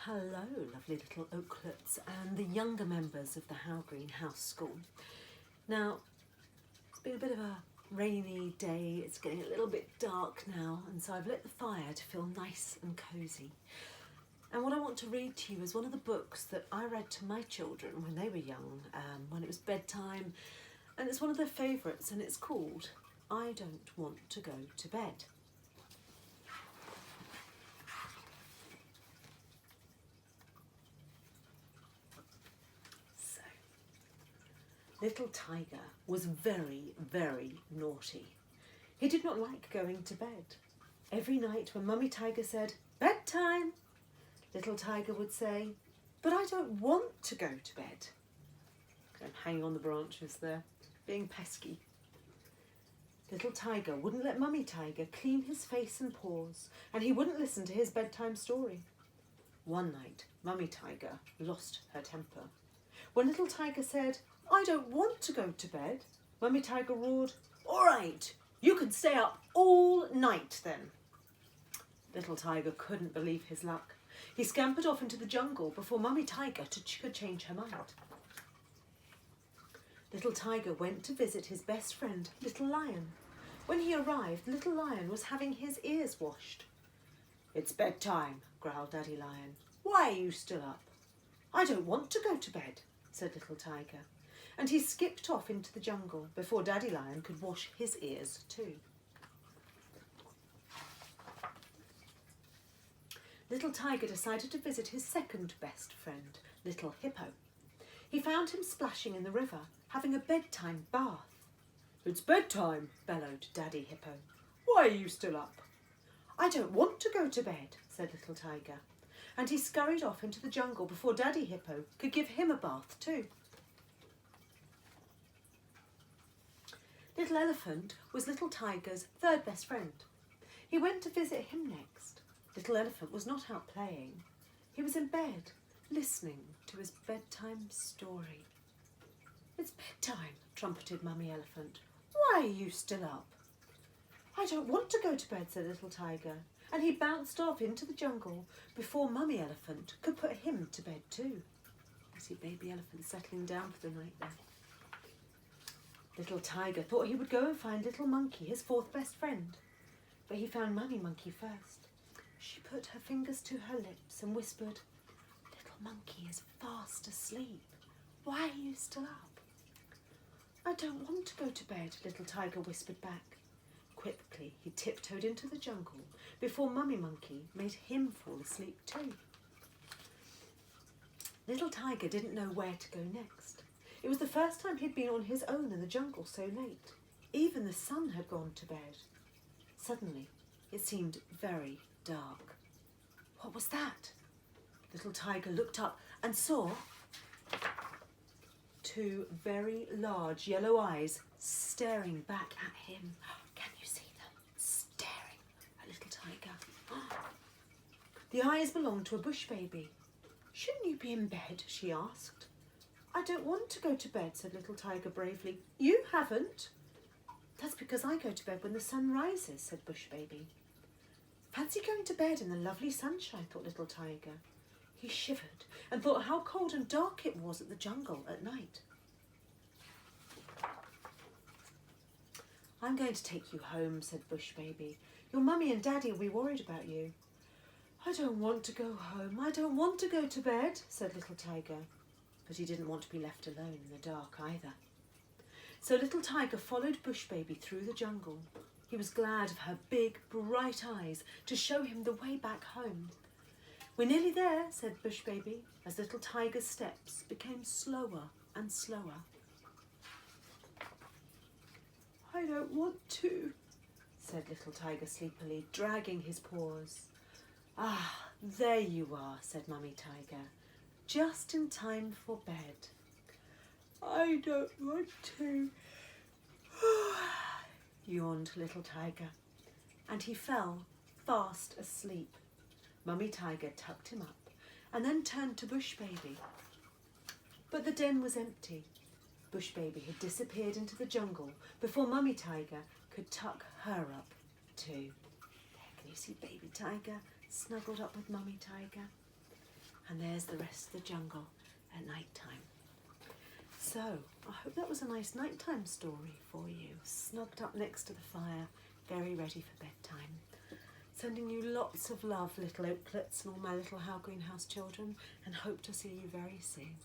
Hello, lovely little Oaklets and the younger members of the How Green House School. Now, it's been a bit of a rainy day, it's getting a little bit dark now, and so I've lit the fire to feel nice and cosy. And what I want to read to you is one of the books that I read to my children when they were young, when it was bedtime, and it's one of their favourites, and it's called I Don't Want to Go to Bed. Little Tiger was very, very naughty. He did not like going to bed. Every night when Mummy Tiger said, "Bedtime," Little Tiger would say, "But I don't want to go to bed." I'm hanging on the branches there, being pesky. Little Tiger wouldn't let Mummy Tiger clean his face and paws, and he wouldn't listen to his bedtime story. One night, Mummy Tiger lost her temper. When Little Tiger said, "I don't want to go to bed," Mummy Tiger roared, "All right, you can stay up all night then." Little Tiger couldn't believe his luck. He scampered off into the jungle before Mummy Tiger could change her mind. Little Tiger went to visit his best friend, Little Lion. When he arrived, Little Lion was having his ears washed. "It's bedtime," growled Daddy Lion. "Why are you still up?" "I don't want to go to bed," said Little Tiger, and he skipped off into the jungle before Daddy Lion could wash his ears too. Little Tiger decided to visit his second best friend, Little Hippo. He found him splashing in the river, having a bedtime bath. "It's bedtime," bellowed Daddy Hippo. "Why are you still up?" "I don't want to go to bed," said Little Tiger, and he scurried off into the jungle before Daddy Hippo could give him a bath too. Little Elephant was Little Tiger's third best friend. He went to visit him next. Little Elephant was not out playing. He was in bed, listening to his bedtime story. "It's bedtime," trumpeted Mummy Elephant. "Why are you still up?" "I don't want to go to bed," said Little Tiger, and he bounced off into the jungle before Mummy Elephant could put him to bed too. You see Baby Elephant settling down for the night there. Little Tiger thought he would go and find Little Monkey, his fourth best friend, but he found Mummy Monkey first. She put her fingers to her lips and whispered, "Little Monkey is fast asleep. Why are you still up?" "I don't want to go to bed," Little Tiger whispered back. Quickly, he tiptoed into the jungle before Mummy Monkey made him fall asleep too. Little Tiger didn't know where to go next. It was the first time he'd been on his own in the jungle so late. Even the sun had gone to bed. Suddenly, it seemed very dark. What was that? Little Tiger looked up and saw two very large yellow eyes staring back at him. Can you see them? Staring at Little Tiger. The eyes belonged to a bush baby. "Shouldn't you be in bed?" she asked. "I don't want to go to bed," said Little Tiger bravely. "You haven't." "That's because I go to bed when the sun rises," said Bush Baby. Fancy going to bed in the lovely sunshine, thought Little Tiger. He shivered and thought how cold and dark it was at the jungle at night. "I'm going to take you home," said Bush Baby. "Your mummy and daddy will be worried about you." "I don't want to go home. I don't want to go to bed," said Little Tiger. But he didn't want to be left alone in the dark either. So Little Tiger followed Bush Baby through the jungle. He was glad of her big, bright eyes to show him the way back home. "We're nearly there," said Bush Baby, as Little Tiger's steps became slower and slower. "I don't want to," said Little Tiger sleepily, dragging his paws. "Ah, there you are," said Mummy Tiger, just in time for bed. "I don't want to," yawned Little Tiger, and he fell fast asleep. Mummy Tiger tucked him up and then turned to Bush Baby. But the den was empty. Bush Baby had disappeared into the jungle before Mummy Tiger could tuck her up too. There, can you see Baby Tiger snuggled up with Mummy Tiger? And there's the rest of the jungle at night time. So, I hope that was a nice nighttime story for you, snugged up next to the fire, very ready for bedtime. Sending you lots of love, little oaklets and all my little How Greenhouse children, and hope to see you very soon.